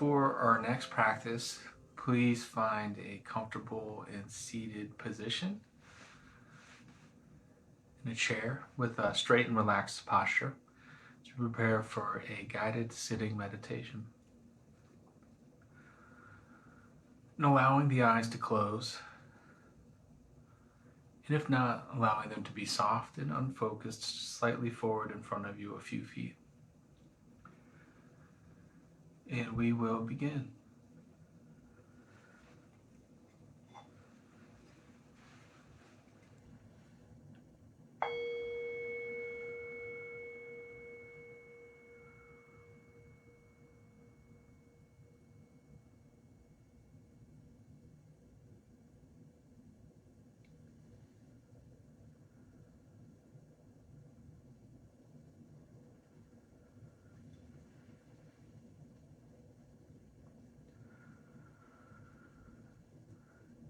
For our next practice, please find a comfortable and seated position in a chair with a straight and relaxed posture to prepare for a guided sitting meditation. And allowing the eyes to close, and if not, allowing them to be soft and unfocused, slightly forward in front of you a few feet. And we will begin.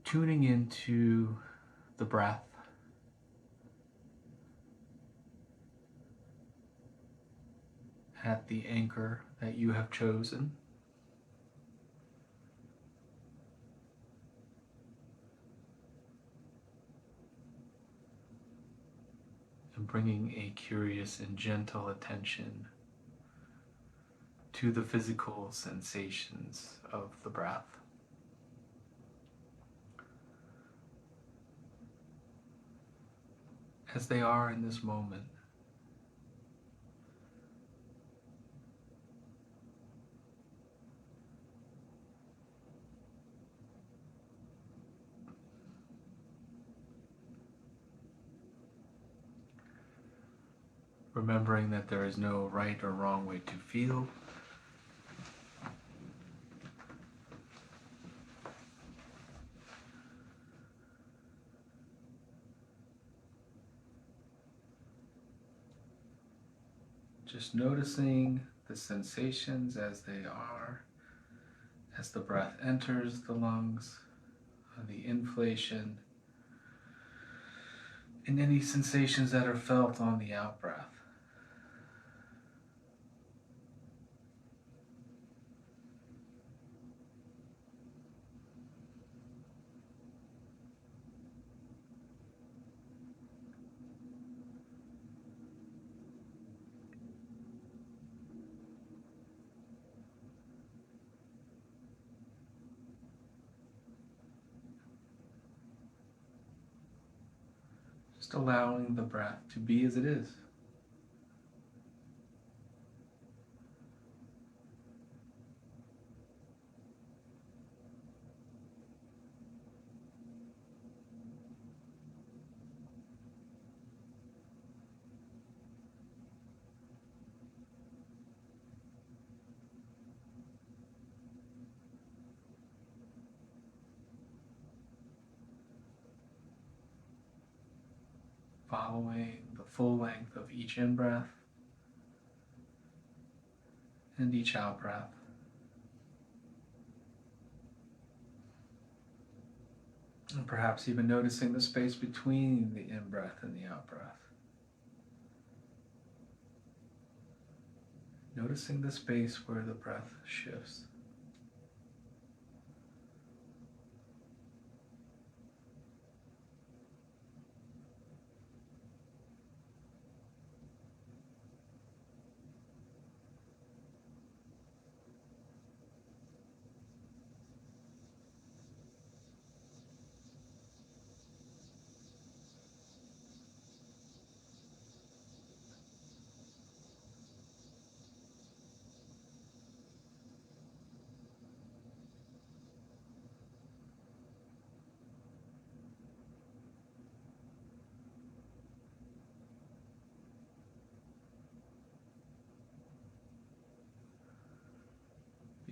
Tuning into the breath, at the anchor that you have chosen. And bringing a curious and gentle attention to the physical sensations of the breath. As they are in this moment. Remembering that there is no right or wrong way to feel. Just noticing the sensations as they are, as the breath enters the lungs, the inflation, and any sensations that are felt on the out-breath. Just allowing the breath to be as it is. Following the full length of each in-breath and each out-breath. And perhaps even noticing the space between the in-breath and the out-breath. Noticing the space where the breath shifts.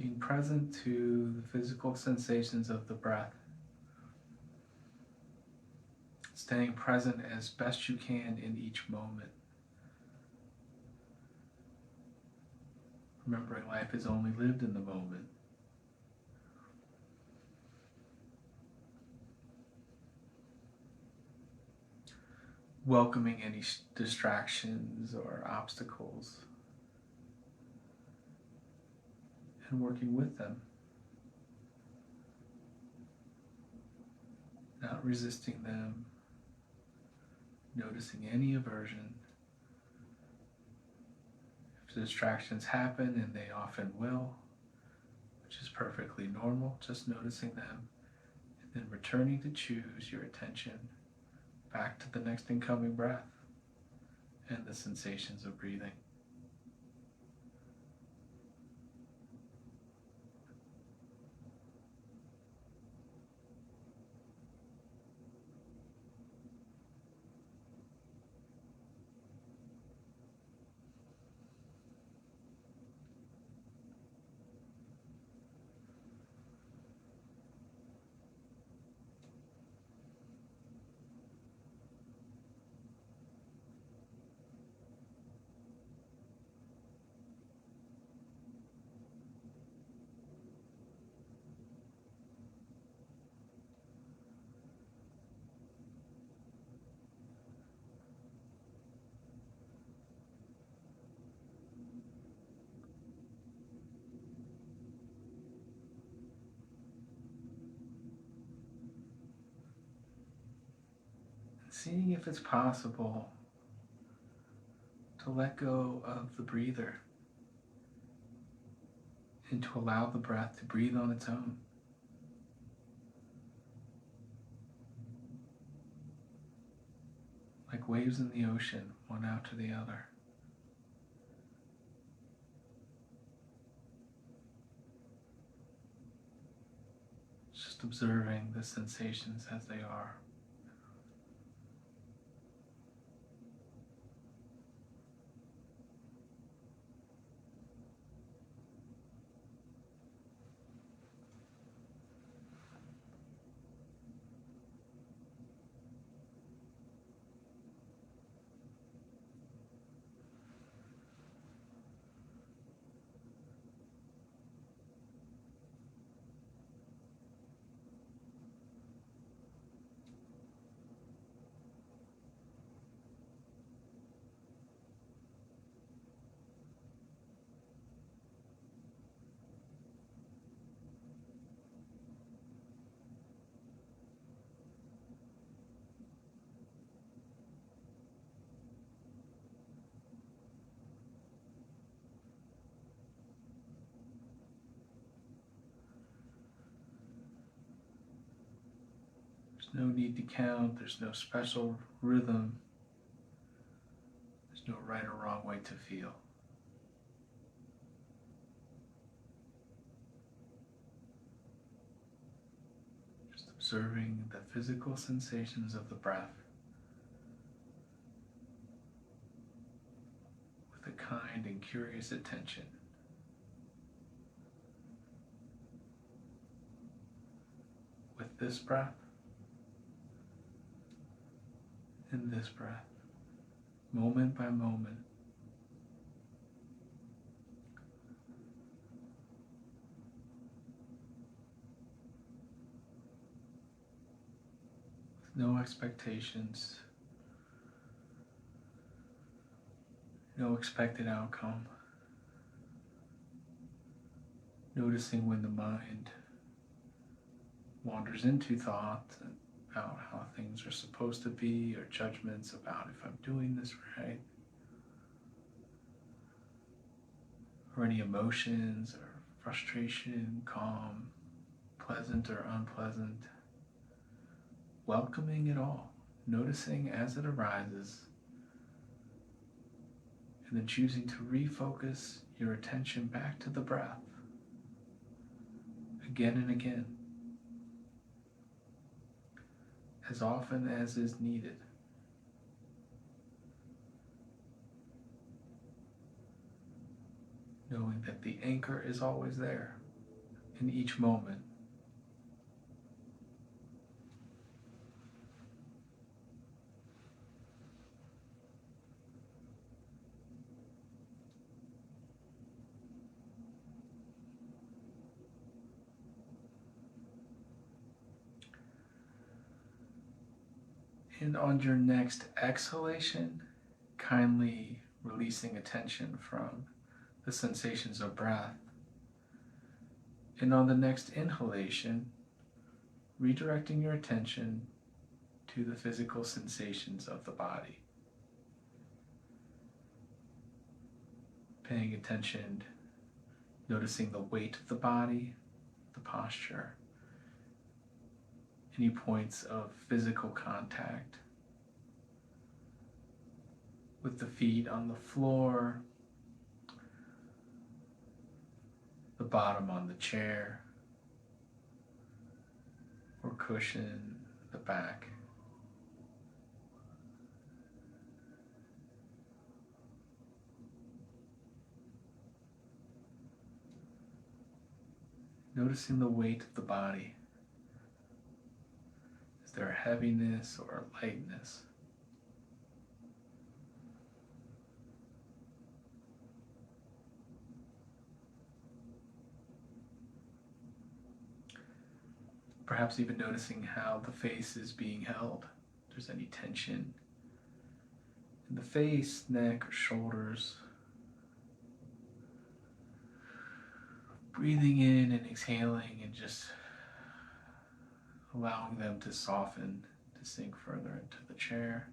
Being present to the physical sensations of the breath. Staying present as best you can in each moment. Remembering life is only lived in the moment. Welcoming any distractions or obstacles. and working with them, not resisting them, noticing any aversion. If distractions happen, and they often will, which is perfectly normal, just noticing them, and then returning to choose your attention back to the next incoming breath and the sensations of breathing. Seeing if it's possible to let go of the breather and to allow the breath to breathe on its own. Like waves in the ocean, one after the other. Just observing the sensations as they are. There's no need to count, there's no special rhythm, there's no right or wrong way to feel. Just observing the physical sensations of the breath with a kind and curious attention. With this breath and this breath, moment by moment. With no expectations, no expected outcome. Noticing when the mind wanders into thought about how things are supposed to be, or judgments about if I'm doing this right, or any emotions or frustration, calm, pleasant or unpleasant. Welcoming it all, noticing as it arises, and then choosing to refocus your attention back to the breath again and again, as often as is needed. Knowing that the anchor is always there in each moment. And on your next exhalation, kindly releasing attention from the sensations of breath, And on the next inhalation, redirecting your attention to the physical sensations of the body. Paying attention, noticing the weight of the body, the posture, any points of physical contact with the feet on the floor, the bottom on the chair or cushion, the back. Noticing the weight of the body. Is there a heaviness or a lightness? Perhaps even noticing how the face is being held. If there's any tension in the face, neck, or shoulders. Breathing in and exhaling and just allowing them to soften, to sink further into the chair.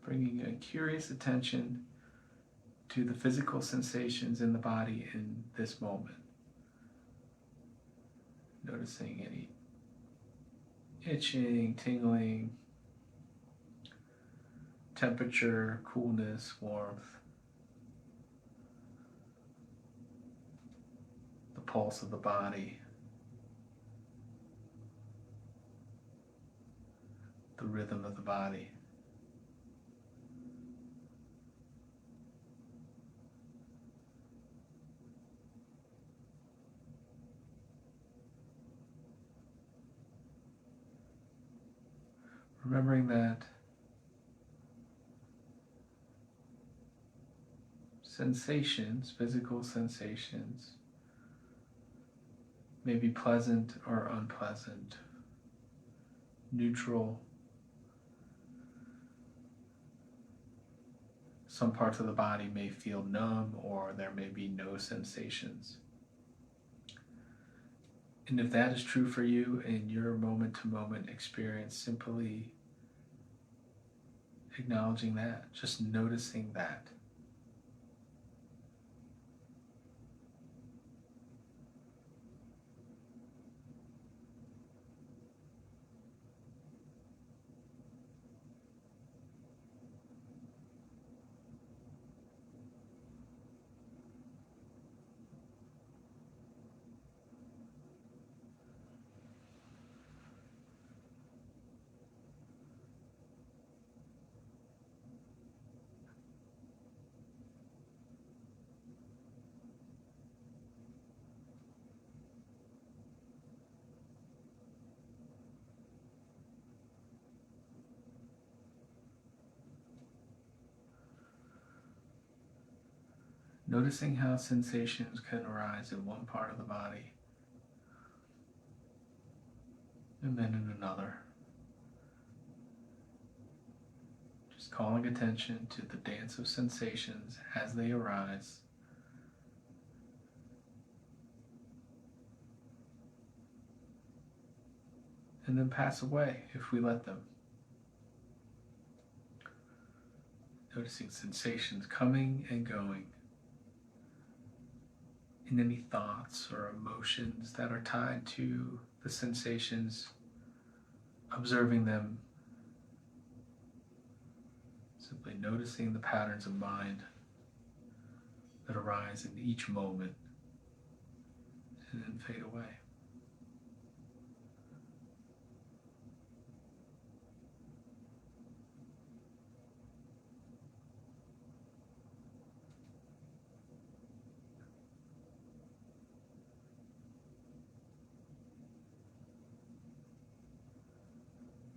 Bringing a curious attention to the physical sensations in the body in this moment. Noticing any itching, tingling, temperature, coolness, warmth, the pulse of the body, the rhythm of the body. Remembering that sensations, physical sensations, may be pleasant or unpleasant, neutral. Some parts of the body may feel numb or there may be no sensations. And if that is true for you in your moment-to-moment experience, simply acknowledging that, just noticing that. Noticing how sensations can arise in one part of the body and then in another. Just calling attention to the dance of sensations as they arise. And then pass away if we let them. Noticing sensations coming and going. And any thoughts or emotions that are tied to the sensations, observing them, simply noticing the patterns of mind that arise in each moment and then fade away.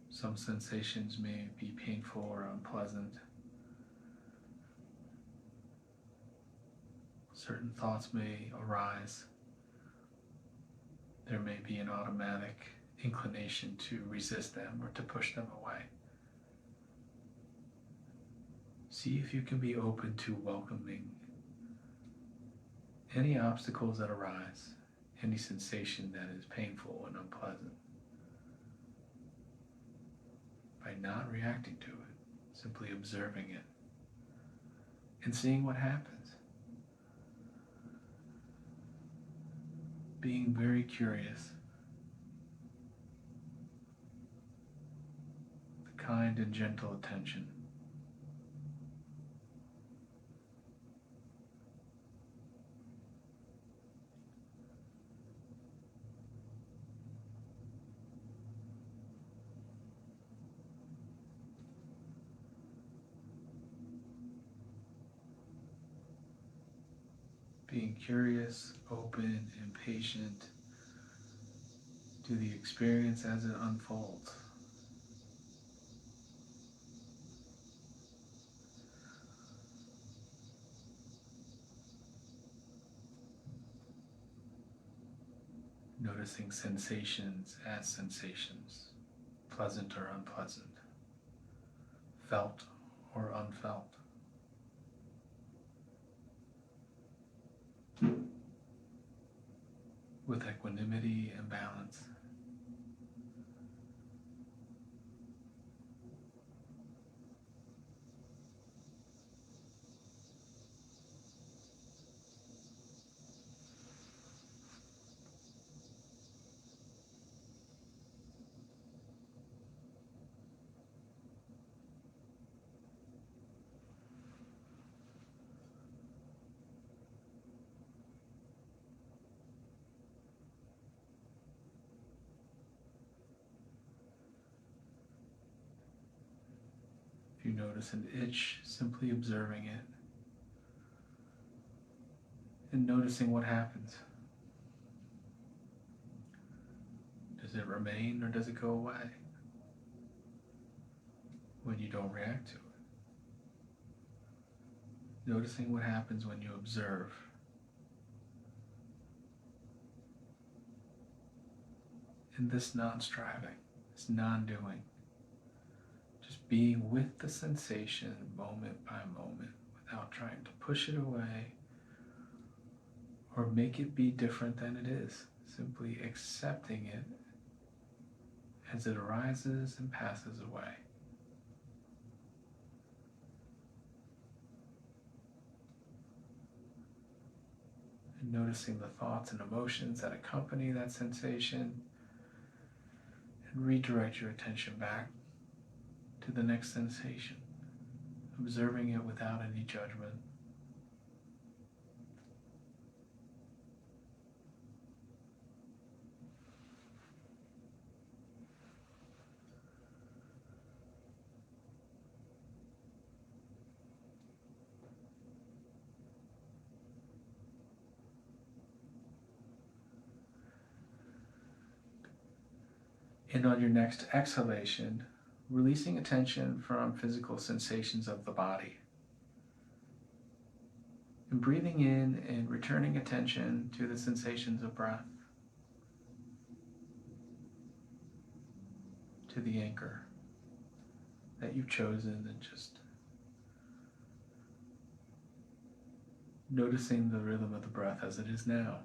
Some sensations may be painful or unpleasant. certain thoughts may arise. There may be an automatic inclination to resist them or to push them away. See if you can be open to welcoming any obstacles that arise, any sensation that is painful and unpleasant, by not reacting to it, simply observing it and seeing what happens. Being very curious. The kind and gentle attention. Being curious, open, and patient to the experience as it unfolds. Noticing sensations as sensations, pleasant or unpleasant, felt or unfelt. With equanimity and balance. If you notice an itch, simply observing it and noticing what happens. Does it remain or does it go away when you don't react to it? Noticing what happens when you observe. In this non-striving, this non-doing. Just being with the sensation moment by moment without trying to push it away or make it be different than it is. Simply accepting it as it arises and passes away. And noticing the thoughts and emotions that accompany that sensation, and redirect your attention back to the next sensation, observing it without any judgment. And on your next exhalation, releasing attention from physical sensations of the body. And breathing in and returning attention to the sensations of breath, to the anchor that you've chosen, and just noticing the rhythm of the breath as it is now.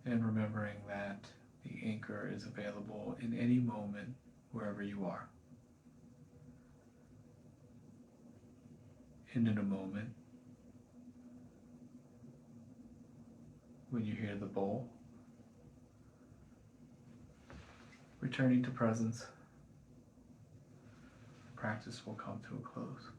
And remembering that the anchor is available in any moment, wherever you are. And in a moment, when you hear the bowl, returning to presence, the practice will come to a close.